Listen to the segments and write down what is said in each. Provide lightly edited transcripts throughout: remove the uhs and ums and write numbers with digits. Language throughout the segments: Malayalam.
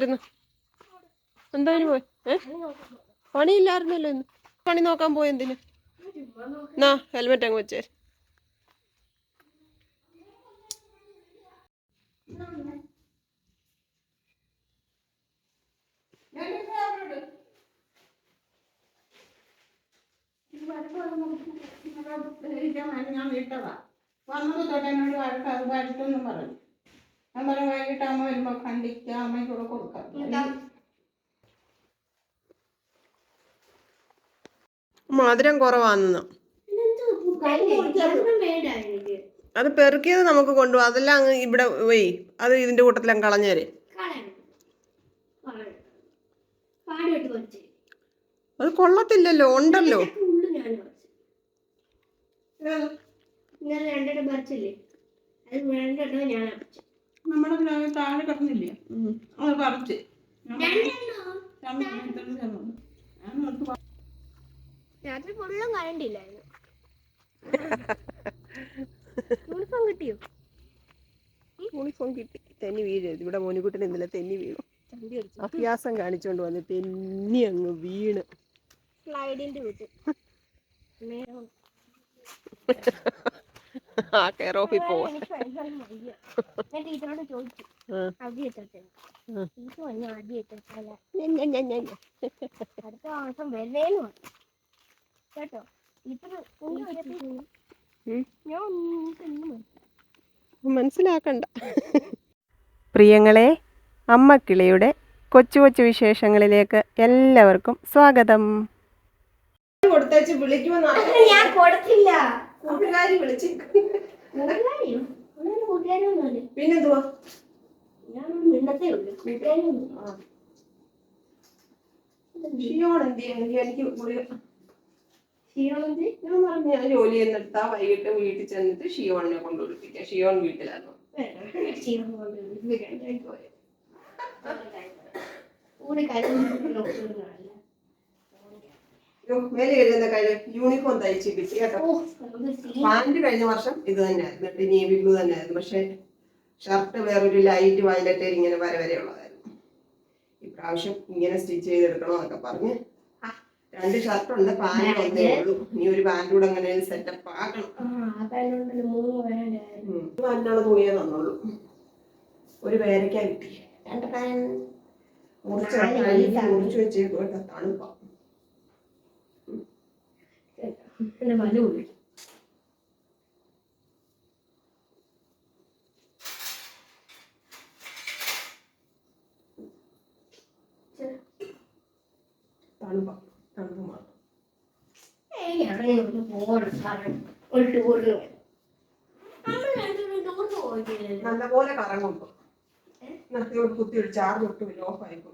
എന്തായിരുന്നു? എന്തായാലും പോയി പണിയില്ലായിരുന്നല്ലോ ഇന്ന്. പണി നോക്കാൻ പോയി എന്തിന്? എന്നാ ഹെൽമെറ്റ് അങ്ങ് വെച്ചേ. ഞാൻ വിട്ടതാ. വന്നത് തൊട്ട് എന്നോട് വഴക്കൊന്നും പറഞ്ഞു. ഞാൻ പറഞ്ഞു വൈകിട്ട് അമ്മ വരുമ്പോ കണ്ടിക്കുക, അമ്മയ്ക്ക് കൂടെ കൊടുക്കാം. മധുരം കുറവാണെന്ന്. അത് പെറുക്കിയത് നമുക്ക് കൊണ്ടുപോകാം. അതെല്ലാം അങ്ങ് ഇവിടെ പോയി അത് ഇതിന്റെ കൂട്ടത്തിലും കളഞ്ഞേരെ. അത് കൊള്ളത്തില്ലല്ലോ, ഉണ്ടല്ലോ. നമ്മുടെ താഴെ കിടന്നില്ലേ, അത് പറിച്ച് രാത്രി ഫുള്ളും കറണ്ടില്ലായിരുന്നു. യൂണിഫോം കിട്ടിയോ? യൂണിഫോം കിട്ടി. തെന്നി വീഴരുത്. ഇവിടെ മോനിക്കുട്ടൻ ഇന്നലെ തെന്നി വീണു. അഭ്യാസം കാണിച്ചോണ്ട് വന്ന് തെന്നി അങ്ങ് വീണ്. സ്ലൈഡിന്റെ വീട്ടിൽ ആ കെയർ ഓഫിൽ പോവാ. ഞാൻ ടീച്ചറോട് ചോദിച്ചു അവധി എത്തട്ടെ. ടീച്ചർ പറഞ്ഞു അവധി എത്തട്ടല്ല, അടുത്ത മാസം വരുന്നേന്ന് പറഞ്ഞു കേട്ടോ. ടീച്ചർ മനസ്സിലാക്കണ്ട. പ്രിയങ്ങളെ, അമ്മക്കിളിയുടെ കൊച്ചു കൊച്ചു വിശേഷങ്ങളിലേക്ക് എല്ലാവർക്കും സ്വാഗതം. കൊടുത്തേച്ച് വിളിക്കുമെന്ന് ഞാൻ കൊടുത്തില്ല. കൂട്ടുകാരി വിളിച്ചേക്കും. പിന്നെന്തുവാ, ഞാൻ മിണ്ടത്തേ ഉള്ളൂ. കൂട്ടുകാരും ഞാൻ പറഞ്ഞു ഞാൻ ജോലി ചെയ്യുന്നിടത്താ, വൈകിട്ട് വീട്ടിൽ ചെന്നിട്ട് ഷിയോണിനെ കൊണ്ട് വിളിപ്പിക്കാം. ഷിയോൺ വീട്ടിലായിരുന്നു. മേലെ എഴുതുന്ന കാര്യം യൂണിഫോം തയ്ച്ച് കിട്ടി കേട്ടോ. പാന്റ് കഴിഞ്ഞ വർഷം ഇത് തന്നെയായിരുന്നു, നേവി ബ്ലൂ തന്നെയായിരുന്നു. പക്ഷെ ഷർട്ട് വേറൊരു ലൈറ്റ് വയലറ്റ് ഇങ്ങനെ വര ഉള്ളതായിരുന്നു. ഇപ്രാവശ്യം ഇങ്ങനെ സ്റ്റിച്ച് ചെയ്തെടുക്കണോ എന്നൊക്കെ പറഞ്ഞ് 2 ഷർട്ടുണ്ട്, പാന്റ് ഒന്നേ ഉള്ളൂ. ഇനി ഒരു പാന്റ് കൂടെ അങ്ങനെ സെറ്റപ്പ് ആക്കണം. അതിനുള്ള തുണിയെ തന്നുള്ളൂ. ഒരു പേരയ്ക്ക കിട്ടി. മുറിച്ച് വെച്ചേക്കും കേട്ടോ, തണുപ്പാ. നല്ലപോലെ കറങ്ങുമ്പോ കുത്തി ഒരു ചാർജ് ഒട്ടുമില്ല, ഓഫ് ആയിപ്പോ.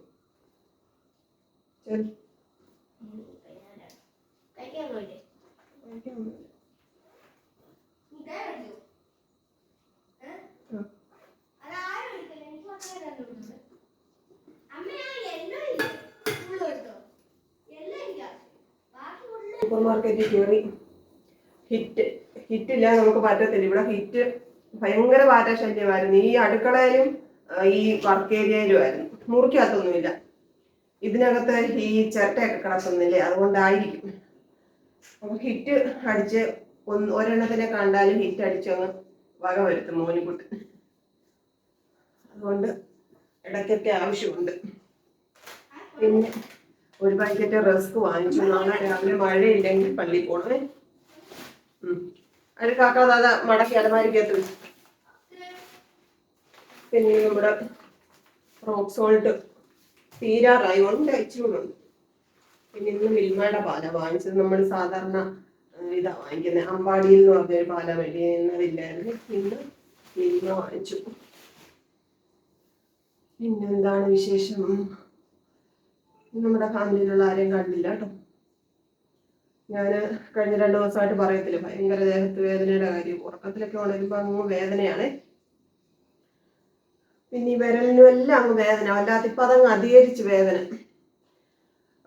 സൂപ്പർ മാർക്കറ്റിൽ കയറി ഹിറ്റില്ല, നമുക്ക് പറ്റത്തില്ല. ഇവിടെ ഹിറ്റ് ഭയങ്കര പാറ്റ ശല്യമായിരുന്നു. ഈ അടുക്കളയിലും ഈ വർക്ക് ഏരിയയിലും ആയിരുന്നു. മുറിക്കകത്തൊന്നുമില്ല. ഇതിനകത്ത് ഈ ചിരട്ടയൊക്കെ കിടക്കുന്നില്ലേ, അതുകൊണ്ടായിരിക്കും. അപ്പൊ ഹിറ്റ് അടിച്ച് ഒരെണ്ണത്തിനെ കണ്ടാലും ഹിറ്റ് അടിച്ചങ്ങ് വക വരുത്തും മോനിക്കുട്ടി. അതുകൊണ്ട് ഇടയ്ക്കൊക്കെ ആവശ്യമുണ്ട്. പിന്നെ ഒരു പാക്കറ്റ് റസ്ക് വാങ്ങിച്ചു. നാളെ രാവിലെ മഴയില്ലെങ്കിൽ പള്ളിയിൽ പോണേ. അഴുക്കാക്കാതെ അത് മടക്കി അലമാരിക്കകത്ത്. പിന്നെ നമ്മുടെ റോക്ക് സോൾട്ട് തീരാറായി, ഉണ്ട്, ഇച്ചിരി. പിന്നെ ഇന്ന് മിൽമയുടെ പാല വാങ്ങിച്ചത്. നമ്മൾ സാധാരണ ഇതാ വാങ്ങിക്കുന്നത്, അമ്പാടിയിൽ എന്ന് പറഞ്ഞൊരു പാല മേടിക്കുന്നതില്ലായിരുന്നു. ഇന്ന് മിൽമ വാങ്ങിച്ചു. പിന്നെന്താണ് വിശേഷം? നമ്മുടെ ഫാമിലിയിലുള്ള ആരെയും കണ്ടില്ല കേട്ടോ. ഞാൻ കഴിഞ്ഞ 2 ദിവസമായിട്ട് പറയത്തില്ല, ഭയങ്കര ദേഹത്ത് വേദനയുടെ കാര്യം. ഉറക്കത്തിലൊക്കെ ഉണരുമ്പോൾ അങ്ങ് വേദനയാണ്. പിന്നെ ഈ വിരലിനും എല്ലാം അങ്ങ് വേദന, അല്ലാതെ ഇപ്പം അതങ്ങ് അധികരിച്ച് വേദന.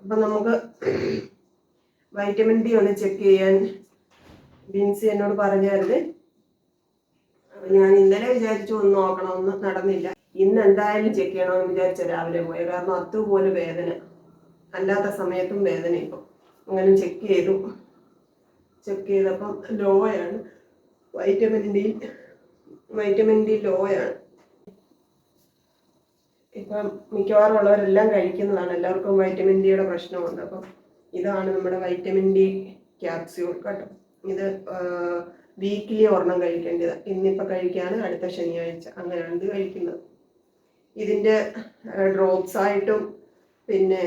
അപ്പം നമുക്ക് വൈറ്റമിൻ ഡി ഒന്ന് ചെക്ക് ചെയ്യാൻ ബിൻസി എന്നോട് പറഞ്ഞായിരുന്നു. ഞാൻ ഇന്നലെ വിചാരിച്ചു ഒന്ന് നോക്കണമെന്ന്, നടന്നില്ല. ഇന്ന് എന്തായാലും ചെക്ക് ചെയ്യണമെന്ന് വിചാരിച്ച രാവിലെ പോയത്. കാരണം അതുപോലെ വേദന, അല്ലാത്ത സമയത്തും വേദന. ഇപ്പം അങ്ങനെ ചെക്ക് ചെയ്തപ്പം ലോയാണ്, വൈറ്റമിൻ ഡി ലോയാണ്. ഇപ്പം മിക്കവാറും ഉള്ളവരെല്ലാം കഴിക്കുന്നതാണ്, എല്ലാവർക്കും വൈറ്റമിൻ ഡിയുടെ പ്രശ്നമുണ്ട്. അപ്പം ഇതാണ് നമ്മുടെ വൈറ്റമിൻ ഡി ക്യാപ്സ്യൂൾ കേട്ടോ. ഇത് വീക്കിലി ഒരെണ്ണം കഴിക്കേണ്ടത്. ഇന്നിപ്പോൾ കഴിക്കുകയാണ്, അടുത്ത ശനിയാഴ്ച അങ്ങനെയാണ് ഇത് കഴിക്കുന്നത്. ഇതിൻ്റെ ഡ്രോപ്സ് ആയിട്ടും പിന്നെ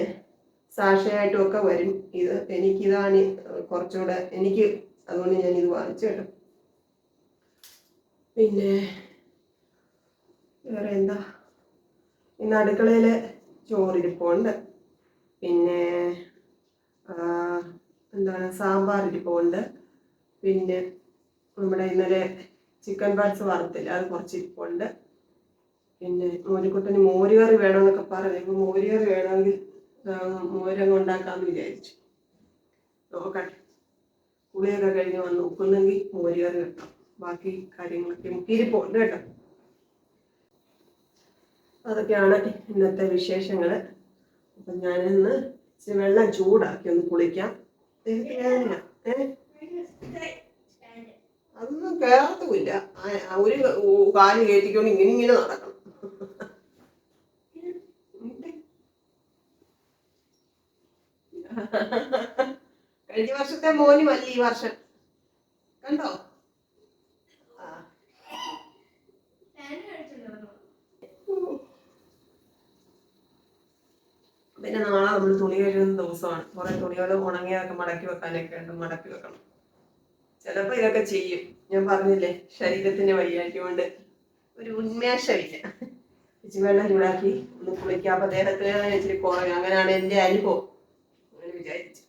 സാഷയായിട്ടും ഒക്കെ വരും. എനിക്കിതാണ് കുറച്ചുകൂടെ അതുകൊണ്ട് ഞാനിത് വാങ്ങിച്ചു കേട്ടോ. പിന്നെ വേറെ എന്താ, ഇന്ന് അടുക്കളയിൽ ചോറിരിപ്പുണ്ട്, പിന്നെ എന്താണ് സാമ്പാർ ഇരിപ്പുണ്ട്, പിന്നെ നമ്മുടെ ഇന്നലെ ചിക്കൻ പാർട്സ് വറുത്തില്ല അത് കുറച്ചിരിപ്പുണ്ട്, പിന്നെ മോരിക്കുട്ടന് മോരുകറി വേണമെന്നൊക്കെ പറഞ്ഞു. ഇപ്പം മോരുകറി വേണമെങ്കിൽ മോരങ്ങ് ഉണ്ടാക്കാമെന്ന് വിചാരിച്ചു. നോക്കട്ടെ, കുളിയൊക്കെ കഴിഞ്ഞ് വന്ന് നോക്കുന്നെങ്കിൽ മോരുകറി വെക്കാം. ബാക്കി കാര്യങ്ങളൊക്കെ മുക്കിയിരിപ്പുണ്ട് കേട്ടോ. അതൊക്കെയാണ് ഇന്നത്തെ വിശേഷങ്ങൾ. അപ്പം ഞാനിന്ന് വെള്ളം ചൂടാക്കി ഒന്ന് കുളിക്കാം. അതൊന്നും കേറത്തുമില്ല. ഒരു കാല് കയറ്റിക്കൊണ്ട് ഇങ്ങനെ നടക്കണം. കഴിഞ്ഞ വർഷത്തെ മോന് മല്ല ഈ വർഷം കണ്ടോ. പിന്നെ നാളെ നമ്മൾ തുണി കഴുകുന്ന ദിവസമാണ്. കുറെ തുണികൾ ഉണങ്ങിയൊക്കെ മടക്കി വെക്കാനൊക്കെ ഉണ്ട്, മടക്കി വെക്കണം. ചിലപ്പോൾ ഇതൊക്കെ ചെയ്യും. ഞാൻ പറഞ്ഞില്ലേ, ശരീരത്തിന് വയ്യാറ്റുകൊണ്ട് ഒരു ഉന്മേഷമില്ല. ഇച്ചിരി വെള്ളം ചൂടാക്കി ഒന്ന് കുളിക്കാം. അപ്പൊ ദേഹത്തിന് ഇച്ചിരി കുറയും. അങ്ങനെയാണ് എൻ്റെ അനുഭവം. അങ്ങനെ വിചാരിച്ചു.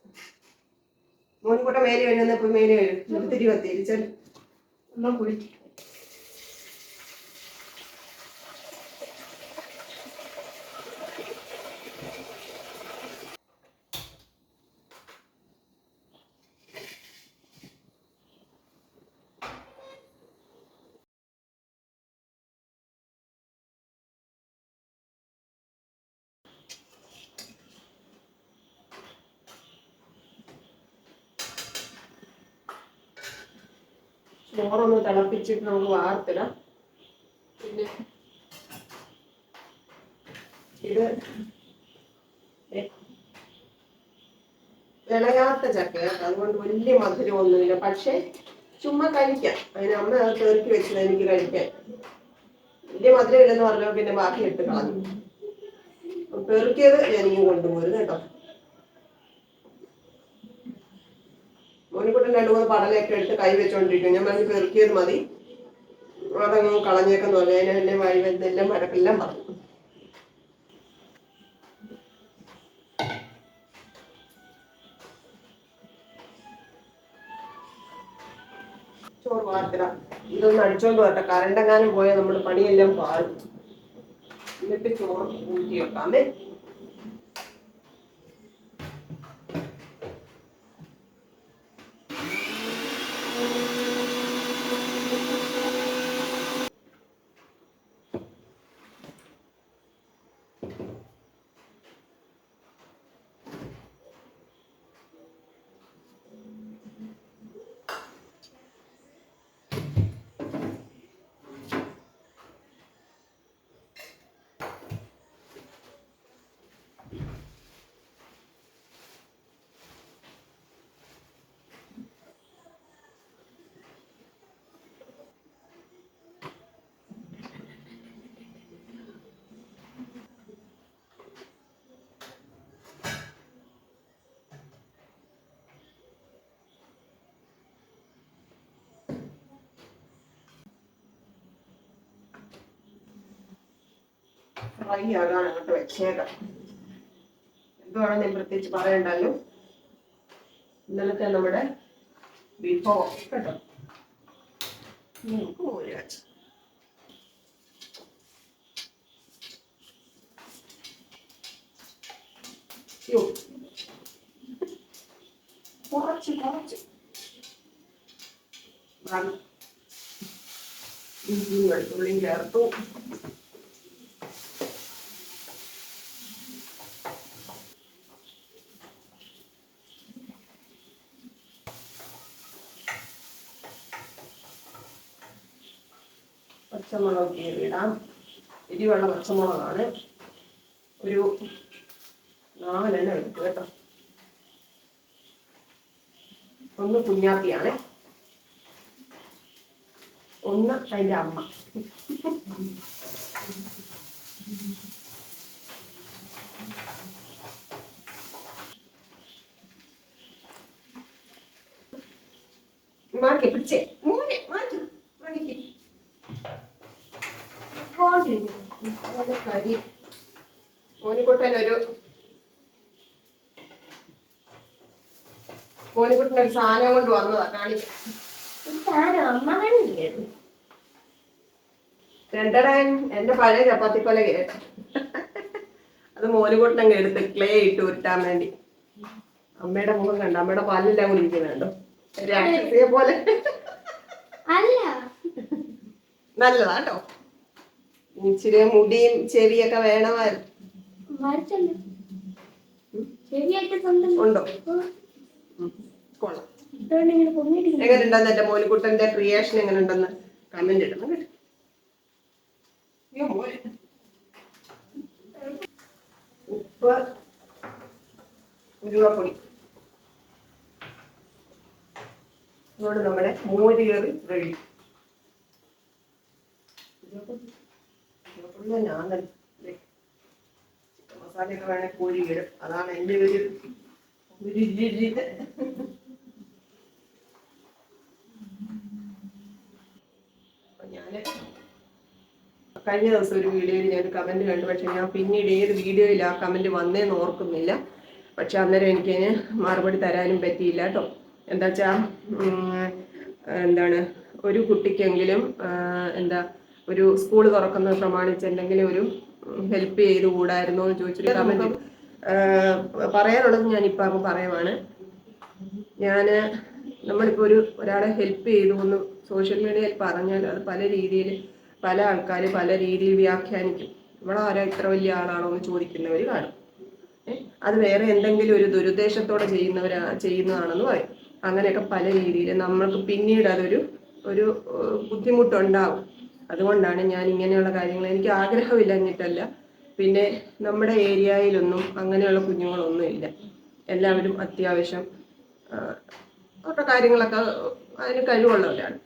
മോനിക്കൂട്ട മേലെ വരുന്നപ്പോ മേലെ വരും, തിരിച്ചു നമ്മൾ കുളിക്കും. ചോറൊന്ന് തിളപ്പിച്ചിട്ട് നമുക്ക് വാർത്തിടാം. പിന്നെ ഇത് വിളയാത്ത ചക്ക, അതുകൊണ്ട് വലിയ മധുരമൊന്നുമില്ല. പക്ഷെ ചുമ്മാ കഴിക്കാം. അതിന് അമ്മ അത് തെറുക്കി വെച്ചത് എനിക്ക് കഴിക്കാൻ. വലിയ മധുരമില്ലെന്ന് പറഞ്ഞാൽ പിന്നെ ബാക്കി ഇട്ട് കളഞ്ഞു. പെറുക്കിയത് ഞാനിങ്ങനെ കൊണ്ടുപോരും കേട്ടോ. മോനിക്കുട്ടൻ 2-3 പടലൊക്കെ എടുത്ത് കൈ വെച്ചോണ്ടിരിക്കും. ഞാൻ പറഞ്ഞ് പെറുക്കിയത് മതി, അതങ്ങ് കളഞ്ഞേക്കെന്ന് പറഞ്ഞു. അതിനെല്ലാം വഴിവെല്ലാം വഴക്കെല്ലാം പറഞ്ഞു. ചോറ് വാർത്തിടാം. ഇതൊന്ന് അടിച്ചോണ്ട് വരട്ടെ. കറണ്ടെങ്ങാനും പോയാൽ നമ്മുടെ പണിയെല്ലാം പാടും. എന്നിട്ട് ചോറ് ഊറ്റി വെക്കാമേ. ഫ്രൈ ആകാൻ അങ്ങോട്ട് വെച്ചേക്കാം. എന്തുവാണെന്ന് പ്രത്യേകിച്ച് പറയണ്ടല്ലോ. ഇന്നലത്തെ നമ്മുടെ വിഭവം കേട്ടോ. നമുക്ക് മോര് കാച്ചി. കുറച്ച് ഇഞ്ചിയും വെളുത്തുള്ളിയും ചേർത്തു. പച്ചമുളക് കീറിയിടാം. എരിവുള്ള പച്ചമുളകാണ്. ഒരു 4 എണ്ണം എടുത്തു കേട്ടോ. ഒന്ന് കുഞ്ഞാപ്പിയാണ്, ഒന്ന് അതിൻ്റെ അമ്മ. മാറ്റി പിടിച്ചേ മോനെ, മാറ്റി മാറ്റി കരി. മോനിക്കുട്ടനൊരു സാധനം കൊണ്ട് വന്നതാ കാണിക്കാം. രണ്ടടൻ എന്റെ പഴയ ചപ്പാത്തിക്കൊല കേട്ട അത് മോനിക്കുട്ടനങ്ങ് എടുത്ത് ക്ലേ ഇട്ട് ഉരുട്ടാൻ വേണ്ടി. അമ്മയുടെ മുഖം കണ്ടോ, അമ്മയുടെ പാലെല്ലാം കൂടി ഇരിക്കുന്നുണ്ടോ, രാക്ഷസിയെ പോലെ. നല്ലതാട്ടോ. ഇച്ചിരി മുടിയും ചെവിയൊക്കെ വേണമായിരുന്നു. ഉണ്ടോ? കൊള്ളാം. എങ്ങനെയുണ്ടെന്ന് എന്റെ മോനിക്കുട്ടന്റെ ക്രിയേഷൻ എങ്ങനെയുണ്ടെന്ന് കമന്റ് ഇടണം കേട്ടോ. ഉപ്പ്, ഉരുവപ്പൊടി, അതുകൊണ്ട് നമ്മുടെ മോര് കറി റെഡി. ചിക്കൻ മസാലയൊക്കെ വേണേൽ കോരി ഇടും. അതാണ് എൻ്റെ ഒരു ഞാന് കഴിഞ്ഞ ദിവസം ഒരു വീഡിയോയിൽ ഞാൻ കമന്റ് കണ്ടു. പക്ഷെ ഞാൻ പിന്നീട് ഏത് വീഡിയോയിൽ ആ കമന്റ് വന്നേന്ന് ഓർക്കുന്നില്ല. പക്ഷെ അന്നേരം എനിക്കതിന് മറുപടി തരാനും പറ്റിയില്ല കേട്ടോ. എന്താ വെച്ചാ എന്താണ്, ഒരു കുട്ടിക്കെങ്കിലും ഒരു സ്കൂൾ തുറക്കുന്നത് പ്രമാണിച്ച് എന്തെങ്കിലും ഒരു ഹെൽപ്പ് ചെയ്ത് കൂടായിരുന്നോ എന്ന് ചോദിച്ചിട്ട് കമന്റ് പറയാനുള്ളത് ഞാനിപ്പോൾ അങ്ങ് പറയുവാണ്. നമ്മളിപ്പോൾ ഒരാളെ ഹെൽപ്പ് ചെയ്തു എന്ന് സോഷ്യൽ മീഡിയയിൽ പറഞ്ഞാൽ അത് പല രീതിയിൽ പല ആൾക്കാർ പല രീതിയിൽ വ്യാഖ്യാനിക്കും. ഇവിടെ ആരാ ഇത്ര വലിയ ആളാണോ എന്ന് ചോദിക്കുന്നവർ കാണും. അത് വേറെ എന്തെങ്കിലും ഒരു ദുരുദ്ദേശത്തോടെ ചെയ്യുന്നതാണെന്ന് പറയും. അങ്ങനെയൊക്കെ പല രീതിയിൽ നമ്മൾക്ക് പിന്നീട് അതൊരു ബുദ്ധിമുട്ടുണ്ടാവും. അതുകൊണ്ടാണ് ഞാൻ ഇങ്ങനെയുള്ള കാര്യങ്ങൾ, എനിക്ക് ആഗ്രഹമില്ലഞ്ഞിട്ടല്ല, പിന്നെ നമ്മുടെ ഏരിയയിലൊന്നും അങ്ങനെയുള്ള കുഞ്ഞുങ്ങളൊന്നും ഇല്ല. എല്ലാവരും അത്യാവശ്യം അവരുടെ കാര്യങ്ങളൊക്കെ അതിന് കഴിവുള്ളവരാണ്.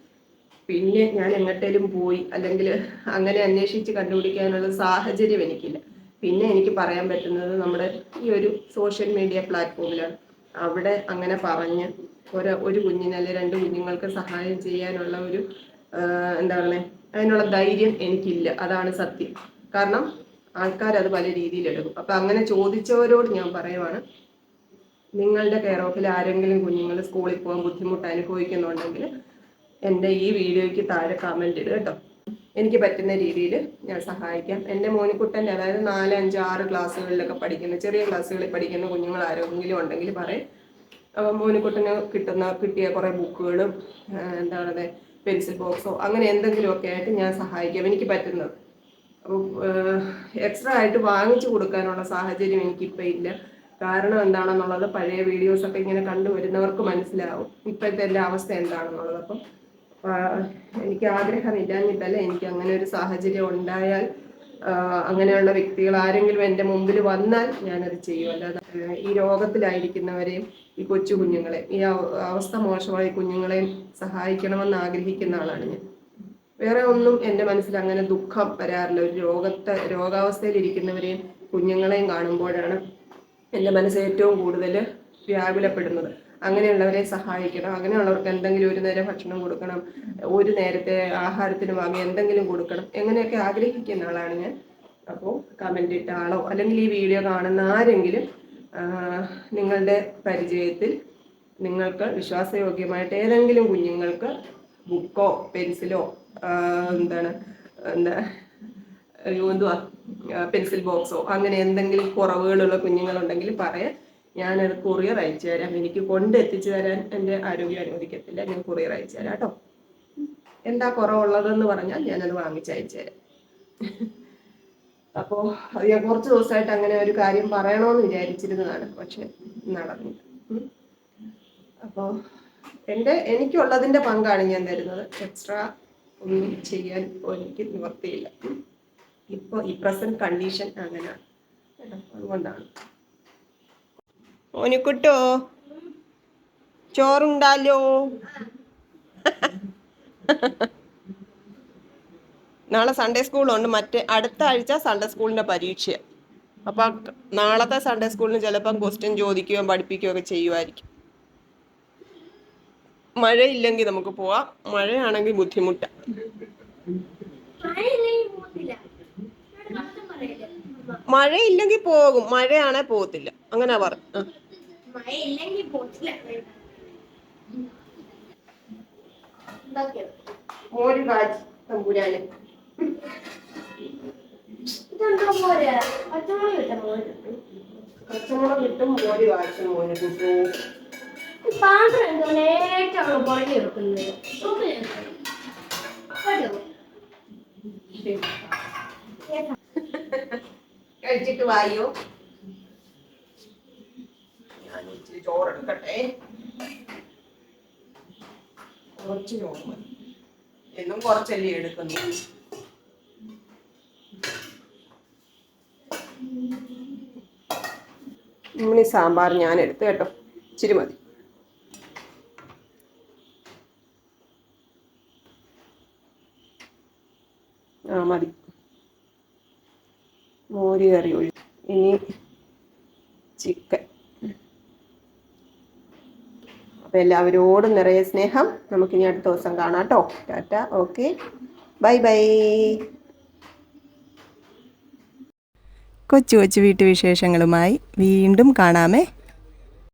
പിന്നെ ഞാൻ എങ്ങോട്ടേലും പോയി അല്ലെങ്കിൽ അങ്ങനെ അന്വേഷിച്ച് കണ്ടുപിടിക്കാനുള്ള സാഹചര്യം എനിക്കില്ല. പിന്നെ എനിക്ക് പറയാൻ പറ്റുന്നത് നമ്മുടെ ഈ ഒരു സോഷ്യൽ മീഡിയ പ്ലാറ്റ്ഫോമിലാണ്. അവിടെ അങ്ങനെ പറഞ്ഞ് ഒരു കുഞ്ഞിന് അല്ലെങ്കിൽ 2 കുഞ്ഞുങ്ങൾക്ക് സഹായം ചെയ്യാനുള്ള ഒരു എന്താ പറയുക, അതിനുള്ള ധൈര്യം എനിക്കില്ല. അതാണ് സത്യം. കാരണം ആൾക്കാരത് പല രീതിയിലെടുക്കും. അപ്പം അങ്ങനെ ചോദിച്ചവരോട് ഞാൻ പറയുവാണ്, നിങ്ങളുടെ കെയർ ഓഫിൽ ആരെങ്കിലും കുഞ്ഞുങ്ങൾ സ്കൂളിൽ പോകാൻ ബുദ്ധിമുട്ട് അനുഭവിക്കുന്നുണ്ടെങ്കിൽ എൻ്റെ ഈ വീഡിയോയ്ക്ക് താഴെ കമന്റ് ഇടുക കേട്ടോ. എനിക്ക് പറ്റുന്ന രീതിയിൽ ഞാൻ സഹായിക്കാം. എൻ്റെ മോനിക്കുട്ടൻ്റെ, അതായത് 4, 5, 6 ക്ലാസ്സുകളിലൊക്കെ പഠിക്കുന്ന, ചെറിയ ക്ലാസ്സുകളിൽ പഠിക്കുന്ന കുഞ്ഞുങ്ങൾ ആരെങ്കിലും ഉണ്ടെങ്കിൽ പറയും. അപ്പം മോനിക്കുട്ടന് കിട്ടിയ കുറേ ബുക്കുകളും എന്താ പറയുക പെൻസിൽ ബോക്സോ അങ്ങനെ എന്തെങ്കിലുമൊക്കെ ആയിട്ട് ഞാൻ സഹായിക്കാം, എനിക്ക് പറ്റുന്നത്. അപ്പോൾ എക്സ്ട്രാ ആയിട്ട് വാങ്ങിച്ചു കൊടുക്കാനുള്ള സാഹചര്യം എനിക്കിപ്പോൾ ഇല്ല. കാരണം എന്താണെന്നുള്ളത് പഴയ വീഡിയോസൊക്കെ ഇങ്ങനെ കണ്ടുവരുന്നവർക്ക് മനസ്സിലാവും ഇപ്പോഴത്തെ എൻ്റെ അവസ്ഥ എന്താണെന്നുള്ളത്. അപ്പം എനിക്ക് ആഗ്രഹമില്ലാഞ്ഞിട്ടല്ല, എനിക്ക് അങ്ങനെ ഒരു സാഹചര്യം ഉണ്ടായാൽ അങ്ങനെയുള്ള വ്യക്തികൾ ആരെങ്കിലും എൻ്റെ മുമ്പിൽ വന്നാൽ ഞാനത് ചെയ്യും. അല്ലാതെ ഈ രോഗത്തിലായിരിക്കുന്നവരെയും ഈ കൊച്ചു കുഞ്ഞുങ്ങളെ, ഈ അവസ്ഥ മോശമായ കുഞ്ഞുങ്ങളെയും സഹായിക്കണമെന്ന് ആഗ്രഹിക്കുന്ന ആളാണ് ഞാൻ. വേറെ ഒന്നും എൻ്റെ മനസ്സിൽ അങ്ങനെ ദുഃഖം വരാറില്ല. ഒരു രോഗാവസ്ഥയിൽ ഇരിക്കുന്നവരെയും കുഞ്ഞുങ്ങളെയും കാണുമ്പോഴാണ് എൻ്റെ മനസ്സ് ഏറ്റവും കൂടുതൽ വ്യാകുലപ്പെടുന്നത്. അങ്ങനെയുള്ളവരെ സഹായിക്കണം, അങ്ങനെയുള്ളവർക്ക് എന്തെങ്കിലും ഒരു നേരം ഭക്ഷണം കൊടുക്കണം, ഒരു നേരത്തെ ആഹാരത്തിന് വാങ്ങി എന്തെങ്കിലും കൊടുക്കണം, എങ്ങനെയൊക്കെ ആഗ്രഹിക്കുന്ന ആളാണ് ഞാൻ. അപ്പോൾ കമൻ്റ് ഇട്ട ആളോ അല്ലെങ്കിൽ ഈ വീഡിയോ കാണുന്ന ആരെങ്കിലും നിങ്ങളുടെ പരിചയത്തിൽ നിങ്ങൾക്ക് വിശ്വാസയോഗ്യമായിട്ട് ഏതെങ്കിലും കുഞ്ഞുങ്ങൾക്ക് ബുക്കോ പെൻസിലോ പെൻസിൽ ബോക്സോ അങ്ങനെ എന്തെങ്കിലും കുറവുകളുള്ള കുഞ്ഞുങ്ങളുണ്ടെങ്കിൽ പറയാം, ഞാനത് കൊറിയർ അയച്ചു തരാം. എനിക്ക് കൊണ്ടെത്തിച്ചു തരാൻ എൻ്റെ ആരോഗ്യം അനുവദിക്കത്തില്ല, ഞാൻ കൊറിയർ അയച്ചു തരാം കേട്ടോ. എന്താ കുറവുള്ളതെന്ന് പറഞ്ഞാൽ ഞാനത് വാങ്ങിച്ചയച്ചു തരാം. അപ്പോൾ അത് ഞാൻ കുറച്ച് ദിവസമായിട്ട് അങ്ങനെ ഒരു കാര്യം പറയണമെന്ന് വിചാരിച്ചിരുന്നതാണ്, പക്ഷെ നടന്നില്ല. അപ്പോൾ എനിക്കുള്ളതിൻ്റെ പങ്കാണ് ഞാൻ തരുന്നത്. എക്സ്ട്രാ ഒന്നും ചെയ്യാൻ എനിക്ക് നിവർത്തിയില്ല. ഇപ്പോൾ ഈ പ്രസന്റ് കണ്ടീഷൻ അങ്ങനെയാണ്. അതുകൊണ്ടാണ്. ഓനിക്കുട്ടോ ചോറുണ്ടാലോ? നാളെ സൺഡേ സ്കൂളുണ്ട്. അടുത്ത ആഴ്ച സൺഡേ സ്കൂളിൻ്റെ പരീക്ഷയാണ്. അപ്പം നാളത്തെ സൺഡേ സ്കൂളിന് ചിലപ്പം ക്വസ്റ്റ്യൻ ചോദിക്കുകയോ പഠിപ്പിക്കുകയോ ഒക്കെ ചെയ്യുമായിരിക്കും. മഴയില്ലെങ്കിൽ നമുക്ക് പോവാം, മഴയാണെങ്കിൽ ബുദ്ധിമുട്ടാണ്. മഴയില്ലെങ്കിൽ പോകും, മഴയാണെ പോകത്തില്ല. അങ്ങനെ പറഞ്ഞു. മോര് കാച്ചി തമ്പുരാന്. പച്ചമുളക് കിട്ടും, മോര് കാച്ചും. മോര് കിട്ടും. കഴിച്ചിട്ട് വായോ. ഞാൻ ഇച്ചിരി ചോറെടുക്കട്ടെ. കുറച്ച് ചോറ് മതി, എന്നും കുറച്ചല്ലേ എടുക്കുന്നു. ഇമ്മണി സാമ്പാർ ഞാൻ എടുത്തു കേട്ടോ, ഇച്ചിരി മതി. മതി. മോര് കറി ഒഴിച്ചു. ഇനി ചിക്കൻ. അപ്പം എല്ലാവരോടും നിറയെ സ്നേഹം. നമുക്കിനി അടുത്ത ദിവസം കാണാം കേട്ടോ. ടാറ്റ. Okay, bye bye. കൊച്ചു കൊച്ചു വീട്ടുവിശേഷങ്ങളുമായി വീണ്ടും കാണാമേ.